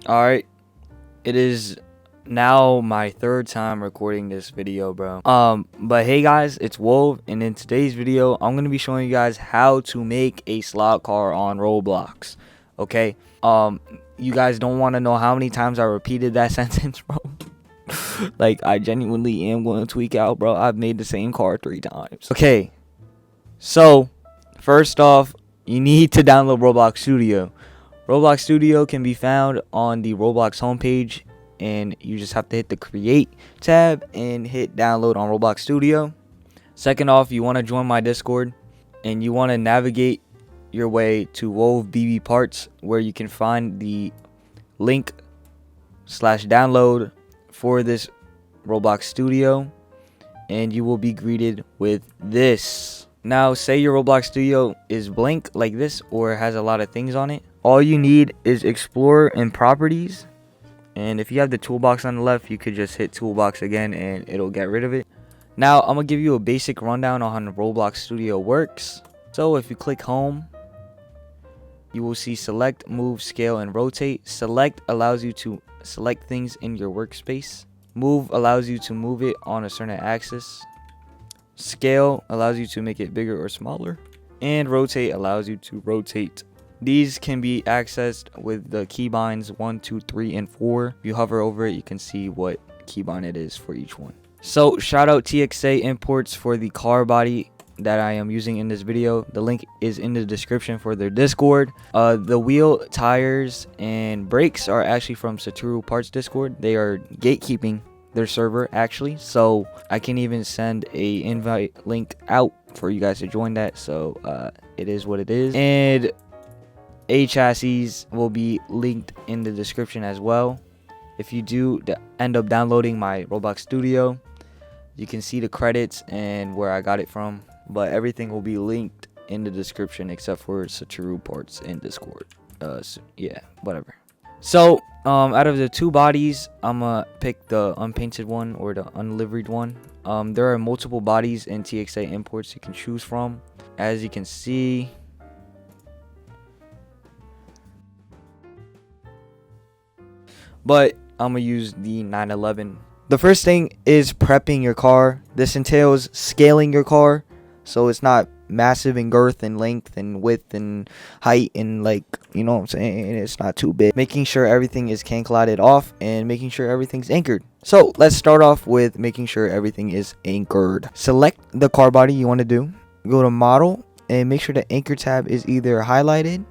Alright, it is now my third time recording this video, bro. But hey guys, it's Wove, and in today's video, I'm gonna be showing you guys how to make a slot car on Roblox. Okay? You guys don't want to know how many times I repeated that sentence, bro. Like, I genuinely am going to tweak out, bro. I've made the same car 3 times. Okay, so first off, you need to download Roblox Studio. Roblox Studio can be found on the Roblox homepage, and you just have to hit the Create tab and hit Download on Roblox Studio. Second off, you want to join my Discord, and you want to navigate your way to wove BB parts, where you can find the link /download for this Roblox Studio, and you will be greeted with this. Now, say your Roblox Studio is blank like this or has a lot of things on it. All you need is Explorer and Properties, and if you have the toolbox on the left, you could just hit Toolbox again and it'll get rid of it. Now, I'm gonna give you a basic rundown on how Roblox Studio works. So if you click Home, you will see Select, Move, Scale, and Rotate. Select allows you to select things in your workspace. Move allows you to move it on a certain axis. Scale allows you to make it bigger or smaller. And Rotate allows you to rotate. These can be accessed with the keybinds 1, 2, 3, and 4. If you hover over it, you can see what keybind it is for each one. So shout out TXA Imports for the car body that I am using in this video. The link is in the description for their Discord. The wheel, tires, and brakes are actually from Satoru Parts Discord. They are gatekeeping their server actually, so I can even send a invite link out for you guys to join that. So it is what it is, and a chassis will be linked in the description as well. If you do end up downloading my Roblox Studio, you can see the credits and where I got it from, but everything will be linked in the description except for Satoru Parts in Discord. So, yeah, whatever. So out of the 2 bodies, I'm gonna pick the unpainted one or the unliveried one. There are multiple bodies in TXA Imports you can choose from, as you can see. But I'm gonna use the 911. The first thing is prepping your car. This entails scaling your car so it's not massive in girth and length and width and height, and, like, you know what I'm saying, it's not too big. Making sure everything is can collided off and making sure everything's anchored. So let's start off with making sure everything is anchored. Select the car body you want to do. Go to Model and make sure the anchor tab is either highlighted,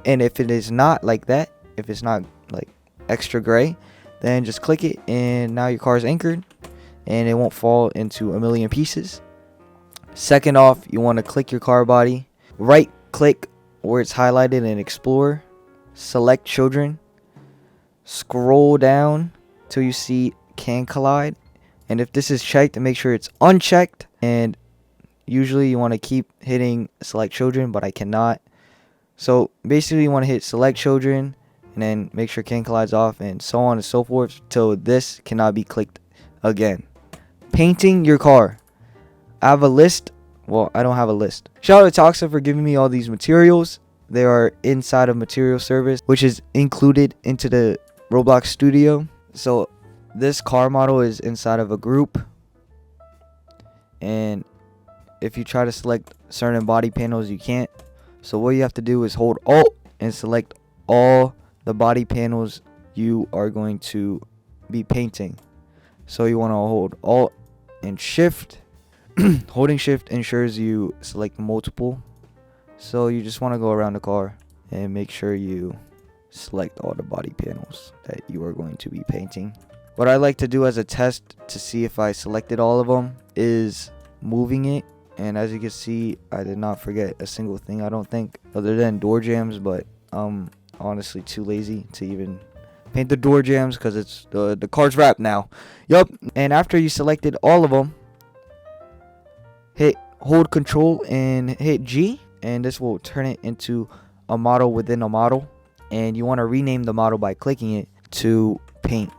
and if it is not like that, if it's not like extra gray, then just click it and now your car is anchored and it won't fall into a million pieces. Second off, you want to click your car body, right click where it's highlighted in Explorer, select Children, scroll down till you see Can Collide, and if this is checked, make sure it's unchecked. And usually you want to keep hitting Select Children, but I cannot. So basically you want to hit Select Children and then make sure Can Collide's off, and so on and so forth till this cannot be clicked again. Painting your car. I have a list. Well, I don't have a list. Shout out to Toxa for giving me all these materials. They are inside of Material Service, which is included into the Roblox Studio. So this car model is inside of a group, and if you try to select certain body panels, you can't. So what you have to do is hold Alt and select all the body panels you are going to be painting. So you want to hold Alt and Shift. Holding Shift ensures you select multiple. So you just want to go around the car and make sure you select all the body panels that you are going to be painting. What I like to do as a test to see if I selected all of them is moving it. And as you can see, I did not forget a single thing, I don't think, other than door jambs, but honestly too lazy to even paint the door jambs because it's the car's wrapped now. Yup. And after you selected all of them, hold Control and hit G, and this will turn it into a model within a model. And you want to rename the model by clicking it to Paint.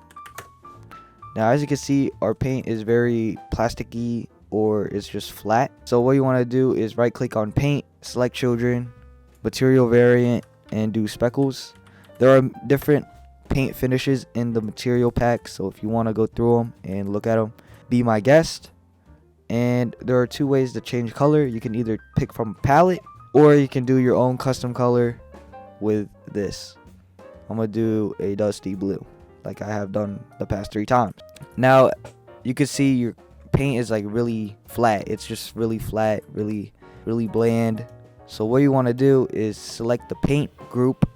Now as you can see, our paint is very plasticky, or it's just flat. So what you want to do is right click on Paint, select Children, Material Variant, and do Speckles. There are different paint finishes in the material pack, so if you want to go through them and look at them, be my guest. And there are 2 ways to change color. You can either pick from a palette, or you can do your own custom color with this. I'm gonna do a dusty blue like I have done the past 3 times. Now you can see your paint is like really flat. It's just really flat, really bland. So what you want to do is select the paint group,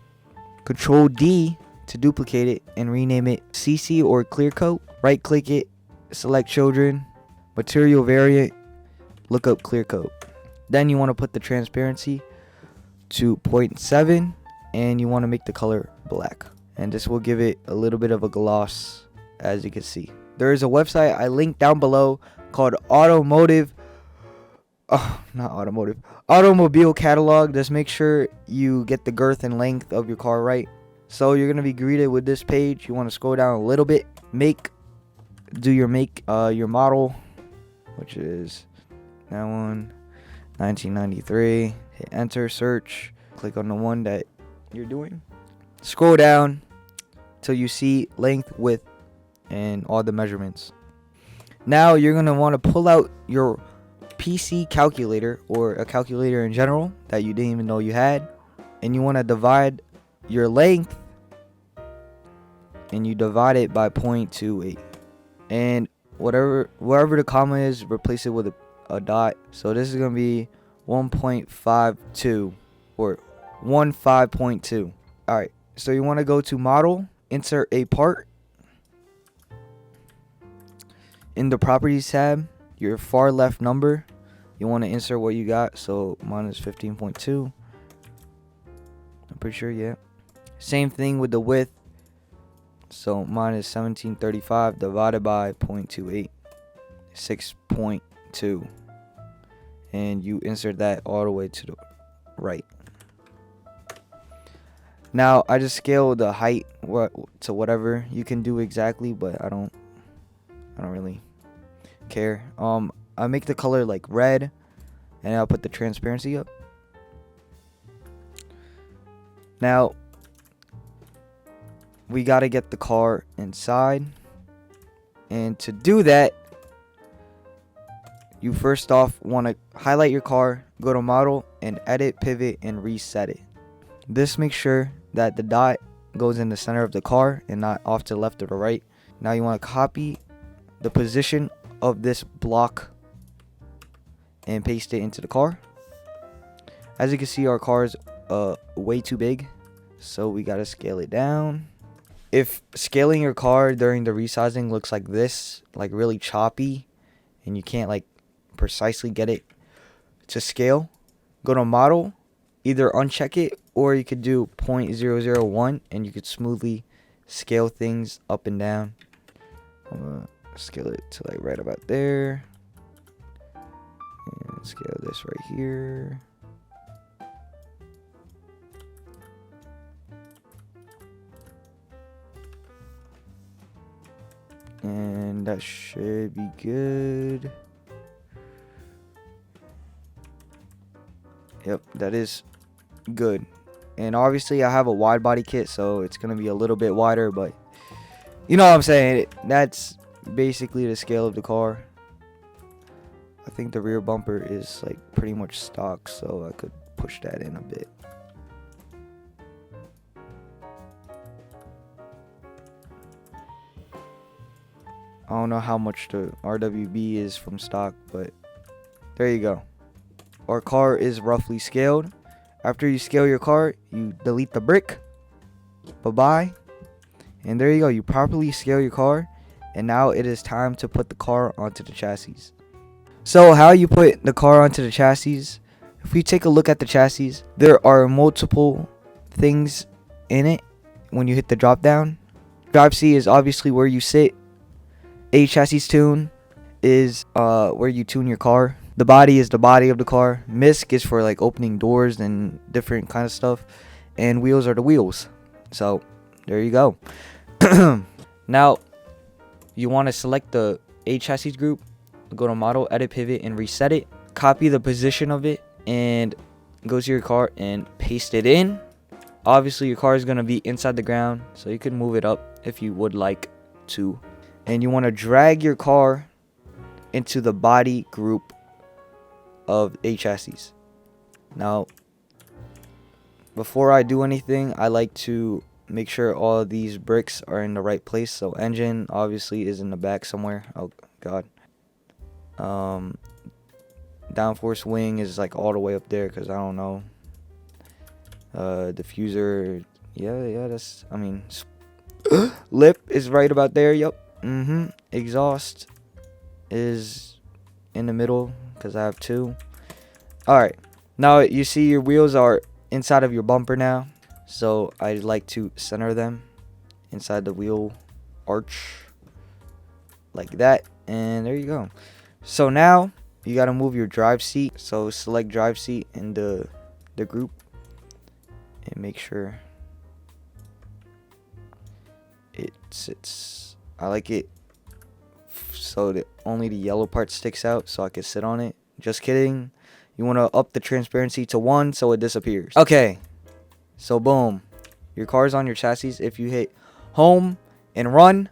Control D to duplicate it and rename it CC or clear coat. Right click it, select children, material variant, look up clear coat. Then you want to put the transparency to 0.7 and you want to make the color black, and this will give it a little bit of a gloss. As you can see, there is a website I linked down below called Automobile Catalog. Just make sure you get the girth and length of your car right. So you're gonna be greeted with this page. You want to scroll down a little bit, do your model, which is that one, 1993. Hit enter, search, click on the one that you're doing, scroll down till you see length, width, and all the measurements. Now you're gonna want to pull out your PC calculator or a calculator in general that you didn't even know you had, and you want to divide your length and you divide it by 0.28, and wherever the comma is, replace it with a dot. So this is gonna be 1.52 or 15.2. All right, so you want to go to model, insert a part. In the properties tab, your far left number, you want to insert what you got. So mine is 15.2. I'm pretty sure, yeah. Same thing with the width. So mine is 1735 divided by 0.28, 6.2. And you insert that all the way to the right. Now I just scale the height to whatever you can do exactly, but I don't really care. I make the color like red, and I'll put the transparency up. Now we got to get the car inside, and to do that, you first off want to highlight your car, go to model, and edit, pivot, and reset it. This makes sure that the dot goes in the center of the car and not off to the left or the right. Now you want to copy the position of this block and paste it into the car. As you can see, our car is way too big, so we got to scale it down. If scaling your car during the resizing looks like this, like really choppy, and you can't like precisely get it to scale, go to model, either uncheck it, or you could do 0.001 and you could smoothly scale things up and down. I'm gonna scale it to like right about there, and scale this right here. And that should be good. Yep, that is good. And obviously I have a wide body kit, so it's gonna be a little bit wider, but you know what I'm saying. That's basically the scale of the car. I think the rear bumper is like pretty much stock, so I could push that in a bit. I don't know how much the RWB is from stock, but there you go. Our car is roughly scaled. After you scale your car, you delete the brick. Bye-bye. And there you go. You properly scale your car. And now it is time to put the car onto the chassis. So how you put the car onto the chassis? If we take a look at the chassis, there are multiple things in it when you hit the drop down. Drive C is obviously where you sit. A chassis tune is where you tune your car. The body is the body of the car. Misc is for like opening doors and different kind of stuff. And wheels are the wheels. So there you go. Now you want to select the A chassis group, go to model, edit, pivot, and reset it. Copy the position of it and go to your car and paste it in. Obviously your car is going to be inside the ground, so you can move it up if you would like to. And you want to drag your car into the body group of a chassis. Now, before I do anything, I like to make sure all of these bricks are in the right place. So engine obviously is in the back somewhere. Oh god. Downforce wing is like all the way up there because I don't know. Diffuser, yeah, that's, I mean, lip is right about there. Yep. Exhaust is in the middle because I have two. All right, now you see your wheels are inside of your bumper now, so I like to center them inside the wheel arch like that, and there you go. So now you got to move your drive seat, so select drive seat in the group and make sure it sits. I like it so that only the yellow part sticks out so I can sit on it. Just kidding. You want to up the transparency to 1 so it disappears. Okay, so boom, your car's on your chassis. If you hit home and run,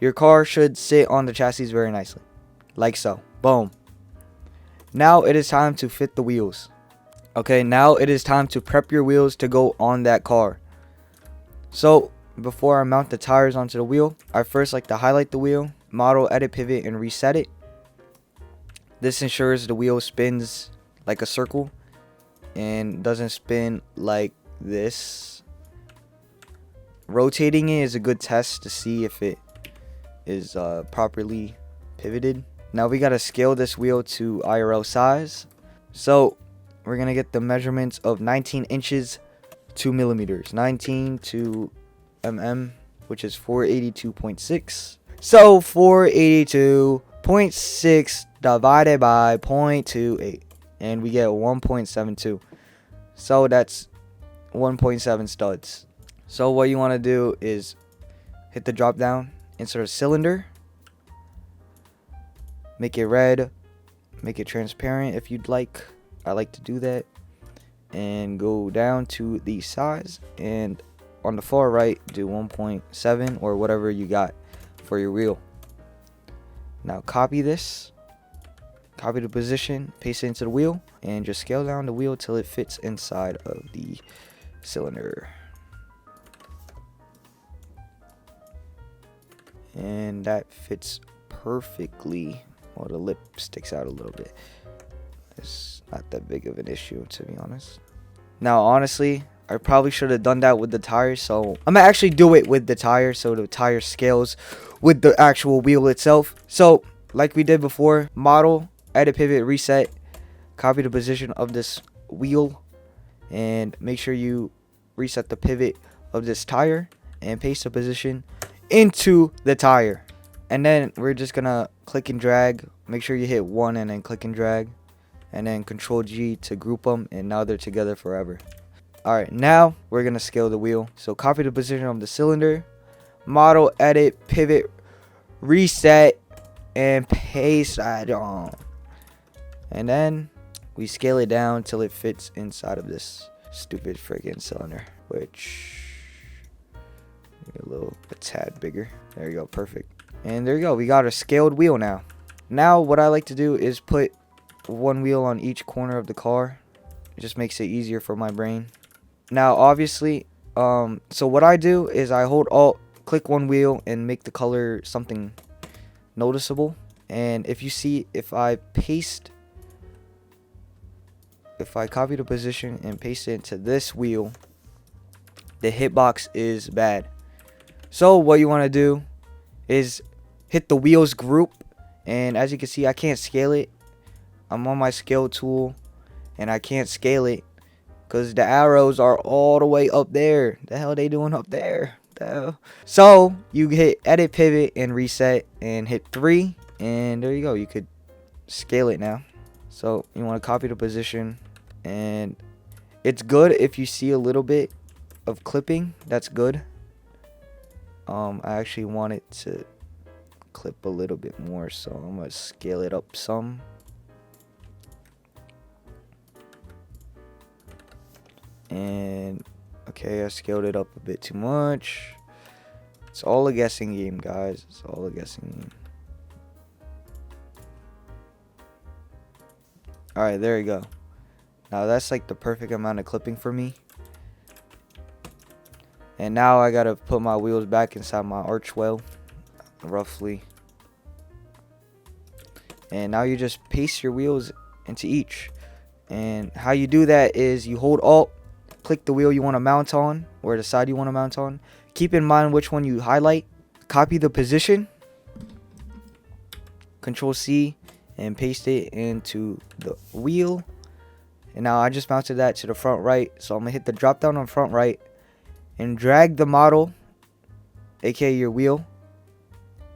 your car should sit on the chassis very nicely, like so. Boom. Now it is time to fit the wheels. Okay, now it is time to prep your wheels to go on that car. So before I mount the tires onto the wheel, I first like to highlight the wheel, model, edit, pivot, and reset it. This ensures the wheel spins like a circle and doesn't spin like this. Rotating it is a good test to see if it is properly pivoted. Now we gotta scale this wheel to IRL size. So we're gonna get the measurements of 19 inches 2 millimeters. 19 to which is 482.6. So 482.6 divided by 0.28, and we get 1.72. So that's 1.7 studs. So what you want to do is hit the drop down, insert a cylinder, make it red, make it transparent if you'd like. I like to do that. And go down to the size, and on the far right do 1.7 or whatever you got for your wheel. Now copy this, copy the position, paste it into the wheel, and just scale down the wheel till it fits inside of the cylinder. And that fits perfectly. Well, the lip sticks out a little bit. It's not that big of an issue, to be honest. Now honestly, I probably should have done that with the tires, so I'm gonna actually do it with the tire so the tire scales with the actual wheel itself. So like we did before, model, edit, pivot, reset, copy the position of this wheel, and make sure you reset the pivot of this tire and paste the position into the tire. And then we're just gonna click and drag. Make sure you hit 1 and then click and drag, and then Control G to group them, and now they're together forever. Alright, now we're gonna scale the wheel. So copy the position of the cylinder, model, edit, pivot, reset, and paste that on. And then we scale it down till it fits inside of this stupid friggin' cylinder, which a tad bigger. There you go, perfect. And there you go, we got a scaled wheel now. Now what I like to do is put one wheel on each corner of the car. It just makes it easier for my brain. Now obviously, so what I do is I hold Alt, click one wheel, and make the color something noticeable. And if you see, if I copy the position and paste it into this wheel, the hitbox is bad. So what you want to do is hit the wheels group, and as you can see, I can't scale it. I'm on my scale tool and I can't scale it because the arrows are all the way up there. The hell they doing up there? The hell? So you hit edit, pivot, and reset, and hit 3, and there you go. You could scale it now. So you want to copy the position, and it's good if you see a little bit of clipping. That's good. I actually want it to clip a little bit more, so I'm gonna scale it up some. And Okay, I scaled it up a bit too much. It's all a guessing game, guys. It's all a guessing game. Alright, there you go. Now that's like the perfect amount of clipping for me. And now I gotta put my wheels back inside my arch well, roughly. And now you just paste your wheels into each. And how you do that is you hold Alt, click the wheel you want to mount on, or the side you want to mount on. Keep in mind which one you highlight. Copy the position. Control C and paste it into the wheel. And now I just mounted that to the front right. So I'm going to hit the drop down on front right and drag the model, aka your wheel,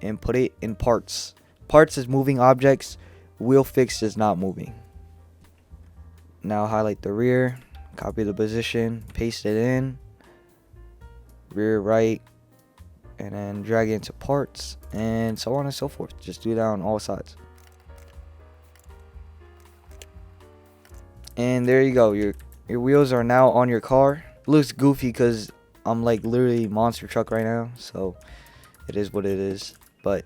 and put it in parts. Parts is moving objects. Wheel fixed is not moving. Now highlight the rear, copy the position, paste it in, rear right, and then drag it into parts, and so on and so forth. Just do that on all sides. And there you go. Your wheels are now on your car. It looks goofy because I'm like literally monster truck right now, so it is what it is. But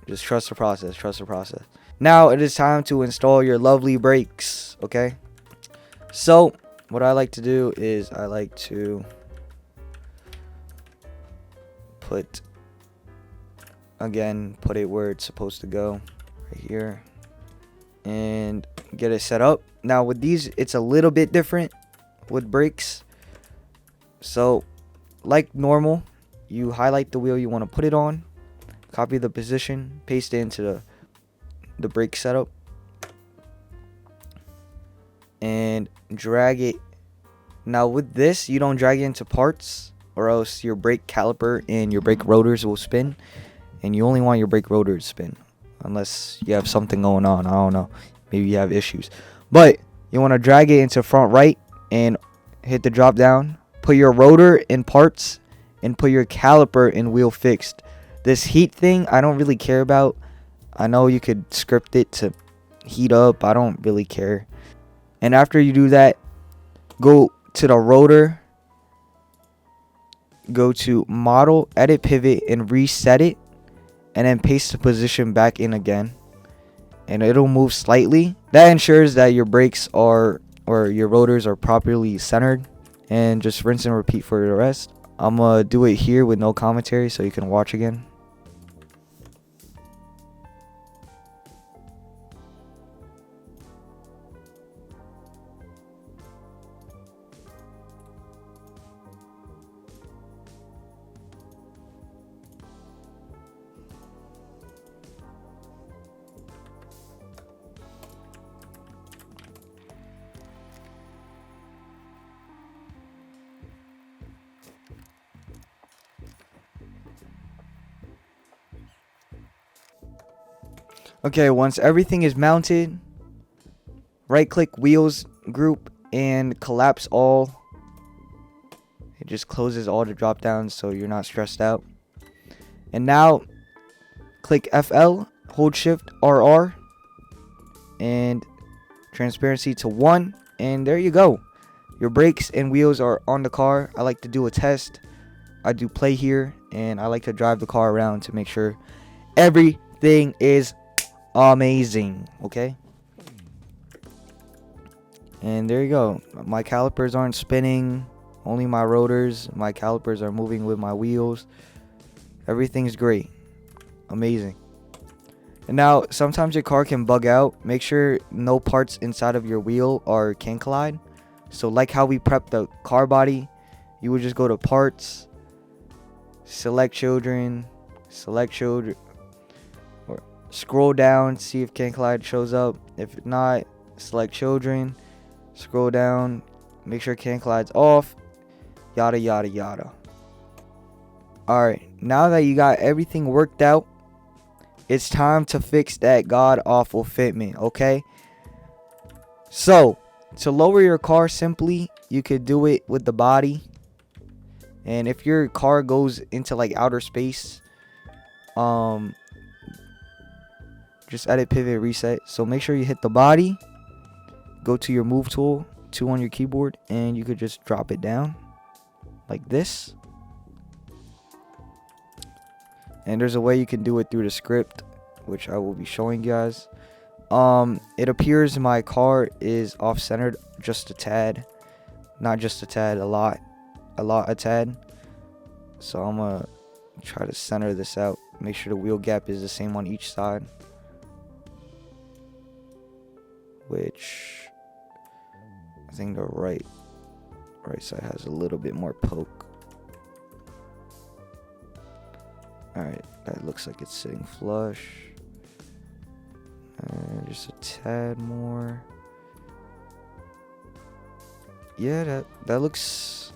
just trust the process. Trust the process. Now it is time to install your lovely brakes. Okay. So what I like to do is I like to put it where it's supposed to go, right here, and get it set up. Now with these, it's a little bit different with brakes. So like normal, you highlight the wheel you want to put it on, copy the position, paste it into the brake setup, and drag it. Now with this, you don't drag it into parts, or else your brake caliper and your brake rotors will spin, and you only want your brake rotors to spin unless you have something going on. I don't know, maybe you have issues, but you want to drag it into front right and hit the drop down, put your rotor in parts, and put your caliper in wheel fixed. This heat thing I don't really care about. I know you could script it to heat up, I don't really care. And after you do that, go to the rotor, go to model, edit pivot, and reset it, and then paste the position back in again, and it'll move slightly. That ensures that your brakes are, or your rotors are, properly centered. And just rinse and repeat for the rest. I'm gonna do it here with no commentary so you can watch again. Okay, once everything is mounted, right click wheels group and collapse all. It just closes all the drop downs so you're not stressed out. And now click FL, hold shift RR, and transparency to 1, and there you go. Your brakes and wheels are on the car. I like to do a test. I do play here, and I like to drive the car around to make sure everything is amazing. Okay, and there you go. My calipers aren't spinning, only my rotors. My calipers are moving with my wheels. Everything's great, amazing. And now sometimes your car can bug out. Make sure no parts inside of your wheel can collide. So like how we prepped the car body, you would just go to parts, select children, or scroll down, see if can collide shows up. If not, select children, scroll down, make sure can collide's off, yada yada yada. Alright, now that you got everything worked out, it's time to fix that god awful fitment, okay? So to lower your car, simply you could do it with the body. And if your car goes into like outer space, just edit pivot reset. So make sure you hit the body, go to your move tool, 2 on your keyboard, and you could just drop it down. like this. And there's a way you can do it through the script, which I will be showing you guys. It appears my car is off-centered just a tad. Not just a tad, a tad. So I'm gonna try to center this out. Make sure the wheel gap is the same on each side. Which I think the right side has a little bit more poke. Alright, that looks like it's sitting flush. And just a tad more. Yeah, that looks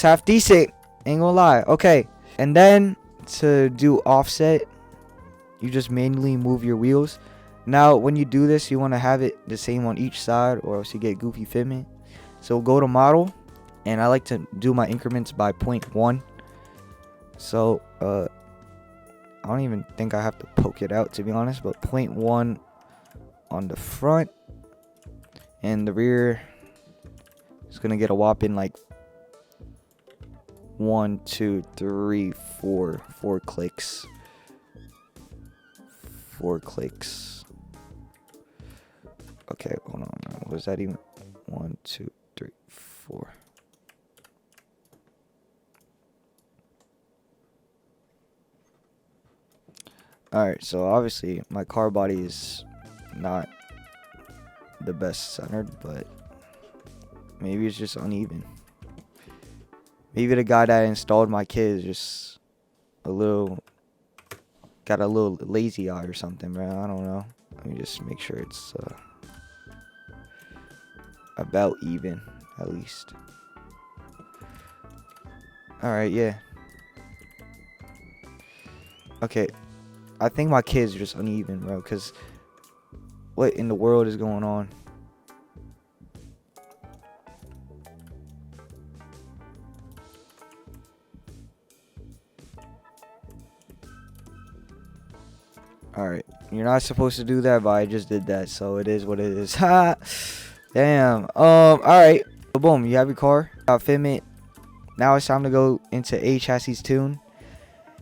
half decent. Ain't gonna lie. Okay, and then to do offset, you just manually move your wheels. Now, when you do this, you want to have it the same on each side, or else you get goofy fitment. So go to model, and I like to do my increments by 0.1. So I don't even think I have to poke it out, to be honest, but 0.1 on the front, and the rear is gonna get a whopping like 1, 2, 3, 4 clicks. 4 clicks. Okay, hold on. Was that even 1, 2, 3, 4? Alright, so obviously my car body is not the best centered, but maybe it's just uneven. Maybe the guy that installed my kit is just got a little lazy eye or something, man. I don't know. Let me just make sure it's about even, at least. Alright, yeah. Okay. I think my kids are just uneven, bro, because what in the world is going on? Alright, you're not supposed to do that, but I just did that, so it is what it is. Ha! Damn. Alright. So boom, you have your car. Got Fitment. Now it's time to go into Hassis Tune.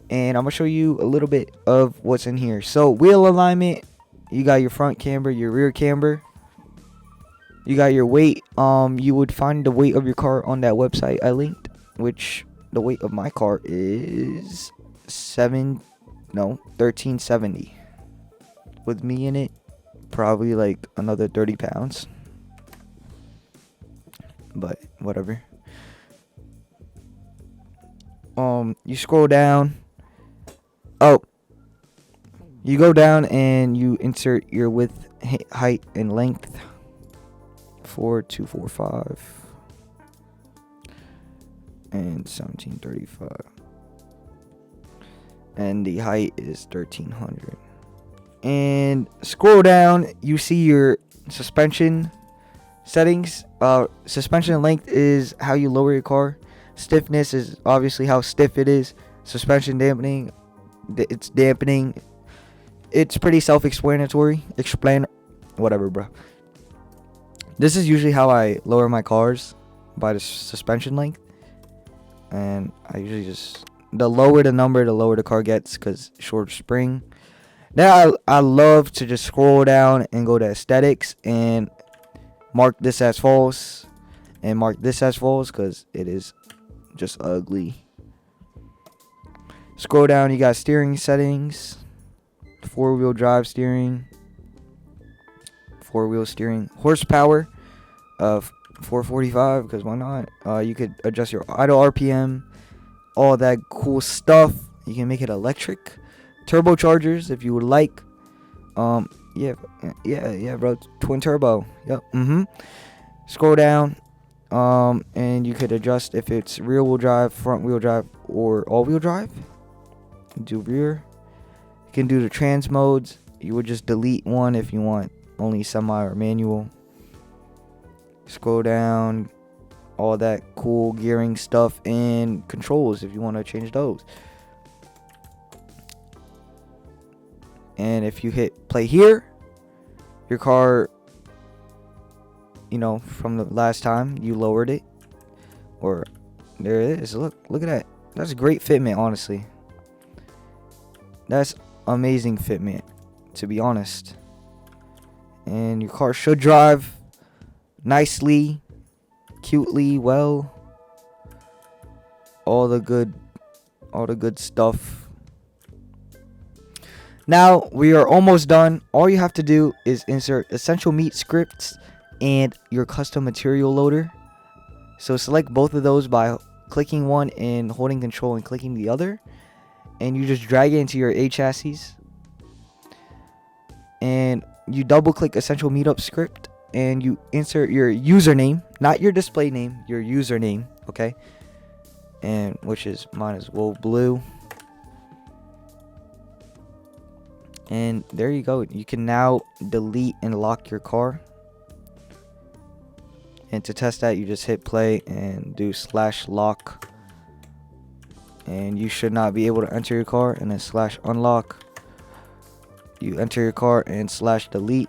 And I'm going to show you a little bit of what's in here. So, wheel alignment. You got your front camber, your rear camber. You got your weight. You would find the weight of your car on that website I linked. Which, the weight of my car is 1370. With me in it, probably like another 30 pounds. But, whatever. You scroll down. Oh, you go down and you insert your width, height, and length. 4245 and 1735, and the height is 1300. And scroll down, you see your suspension settings. Suspension length is how you lower your car. Stiffness is obviously how stiff it is. Suspension dampening, it's dampening. It's pretty self-explanatory. Whatever, bro. This is usually how I lower my cars, by the suspension length. And I usually just, the lower the number, the lower the car gets, because short spring. Now I love to just scroll down and go to aesthetics and mark this as false and mark this as false, because it is just ugly. Scroll down, you got steering settings, 4-wheel drive steering, 4-wheel steering, horsepower of 445, because why not? You could adjust your idle RPM, all that cool stuff. You can make it electric, turbochargers if you would like. Yeah, bro, twin turbo. Yep. Scroll down, and you could adjust if it's rear wheel drive, front wheel drive, or all wheel drive. Do rear. You can do the trans modes. You would just delete one if you want only semi or manual. Scroll down, all that cool gearing stuff, and controls if you want to change those. And if you hit play here, your car, you know, from the last time you lowered it, Or there it is. Look at that. That's a great fitment, honestly. That's amazing fitment, to be honest. And your car should drive nicely, cutely, well. All the good stuff. Now we are almost done. All you have to do is insert essential meat scripts and your custom material loader. So select both of those by clicking one and holding control and clicking the other, and you just drag it into your A chassis, and you double click essential meetup script and you insert your username, not your display name, your username, okay? And which is mine is wove blue. And there you go. You can now delete and lock your car. And to test that, you just hit play and do /lock. And you should not be able to enter your car. And then /unlock. You enter your car and /delete.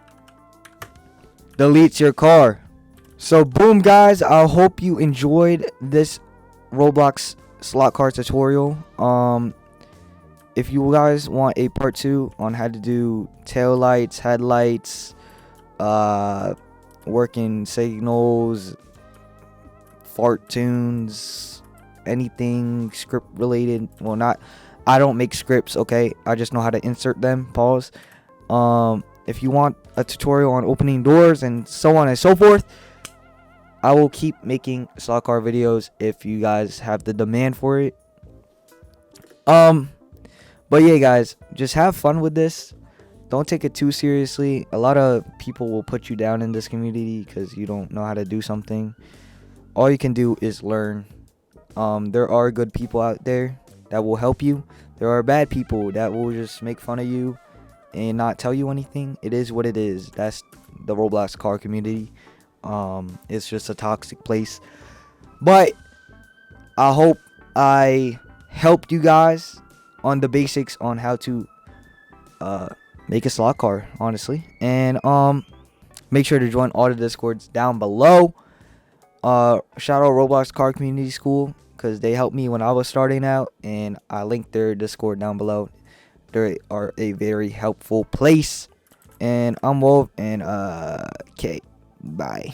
Deletes your car. So boom, guys. I hope you enjoyed this Roblox slot car tutorial. If you guys want a part 2 on how to do tail lights, headlights, working signals, fart tunes, anything script related, well, not, I don't make scripts, okay, I just know how to insert them, pause. If you want a tutorial on opening doors and so on and so forth, I will keep making slot car videos if you guys have the demand for it. But yeah, guys, just have fun with this. Don't take it too seriously. A lot of people will put you down in this community because you don't know how to do something. All you can do is learn. There are good people out there that will help you. There are bad people that will just make fun of you and not tell you anything. It is what it is. That's the Roblox car community. It's just a toxic place. But I hope I helped you guys on the basics on how to make a slot car, honestly. And make sure to join all the discords down below. Shout out Roblox car community school because they helped me when I was starting out, and I linked their discord down below. They are a very helpful place. And I'm Wove, and okay, bye.